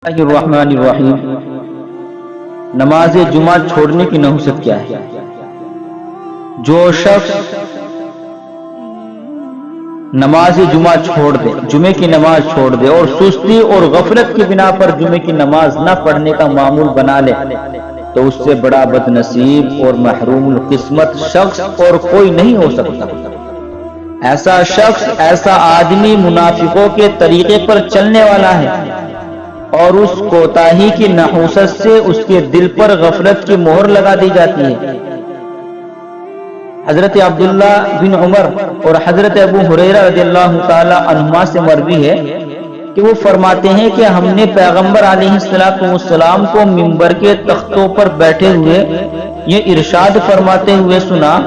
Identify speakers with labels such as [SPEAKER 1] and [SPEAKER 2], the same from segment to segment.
[SPEAKER 1] الرحمن الرحیم۔ نماز جمعہ چھوڑنے کی نحوست کیا ہے؟ جو شخص نماز جمعہ چھوڑ دے، جمعے کی نماز چھوڑ دے اور سستی اور غفلت کی بنا پر جمعے کی نماز نہ پڑھنے کا معمول بنا لے تو اس سے بڑا بد نصیب اور محروم القسمت شخص اور کوئی نہیں ہو سکتا۔ ایسا شخص، ایسا آدمی منافقوں کے طریقے پر چلنے والا ہے اور اس کوتاہی کی نحوست سے اس کے دل پر غفلت کی مہر لگا دی جاتی ہے۔ حضرت عبداللہ بن عمر اور حضرت ابو ہریرہ رضی اللہ تعالی عنہما سے مروی ہے کہ وہ فرماتے ہیں کہ ہم نے پیغمبر علیہ السلام کو منبر کے تختوں پر بیٹھے ہوئے یہ ارشاد فرماتے ہوئے سنا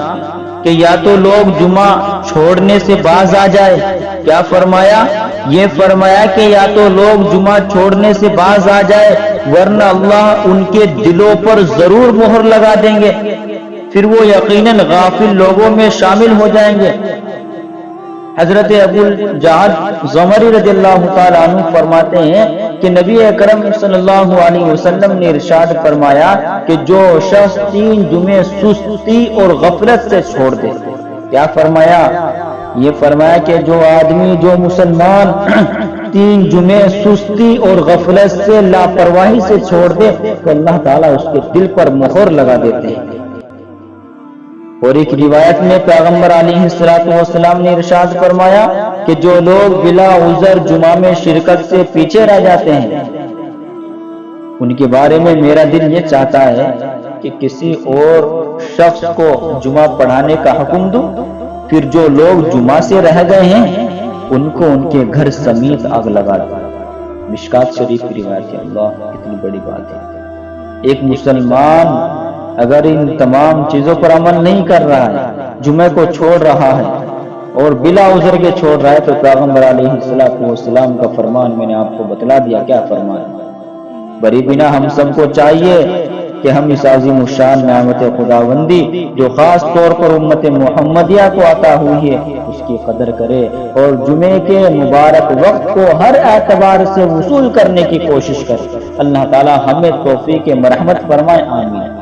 [SPEAKER 1] کہ یا تو لوگ جمعہ چھوڑنے سے باز آ جائے۔ کیا فرمایا؟ یہ فرمایا کہ یا تو لوگ جمعہ چھوڑنے سے باز آ جائے ورنہ اللہ ان کے دلوں پر ضرور مہر لگا دیں گے، پھر وہ یقیناً غافل لوگوں میں شامل ہو جائیں گے۔ حضرت ابو الجعد زمری رضی اللہ تعالیٰ عنہ فرماتے ہیں کہ نبی اکرم صلی اللہ علیہ وسلم نے ارشاد فرمایا کہ جو شخص 3 جمعے سستی اور غفلت سے چھوڑ دے، کیا فرمایا؟ یہ فرمایا کہ جو آدمی، جو مسلمان 3 جمعے سستی اور غفلت سے، لاپرواہی سے چھوڑ دے تو اللہ تعالیٰ اس کے دل پر مہر لگا دیتے ہیں۔ اور ایک روایت میں پیغمبر علیہ السلام نے ارشاد فرمایا کہ جو لوگ بلا عذر جمعہ میں شرکت سے پیچھے رہ جاتے ہیں ان کے بارے میں میرا دل یہ چاہتا ہے کہ کسی اور شخص کو جمعہ پڑھانے کا حکم دوں، پھر جو لوگ جمعہ سے رہ گئے ہیں ان کو ان کے گھر سمیت آگ لگا دوں۔ مشکات شریف کی روایت ہے۔ اللہ، اتنی بڑی بات ہے۔ ایک مسلمان اگر ان تمام چیزوں پر عمل نہیں کر رہا ہے، جمعے کو چھوڑ رہا ہے اور بلا عذر کے چھوڑ رہا ہے، تو پیغمبر علیہ السلام کا فرمان میں نے آپ کو بتلا دیا۔ کیا فرمان؟ بری بنا ہم سب کو چاہیے کہ ہم اس عظیم الشان نعمت خداوندی جو خاص طور پر امت محمدیہ کو عطا ہوئی ہے اس کی قدر کرے اور جمعے کے مبارک وقت کو ہر اعتبار سے وصول کرنے کی کوشش کرے۔ اللہ تعالی ہمیں توفیق مرحمت فرمائے، آمین۔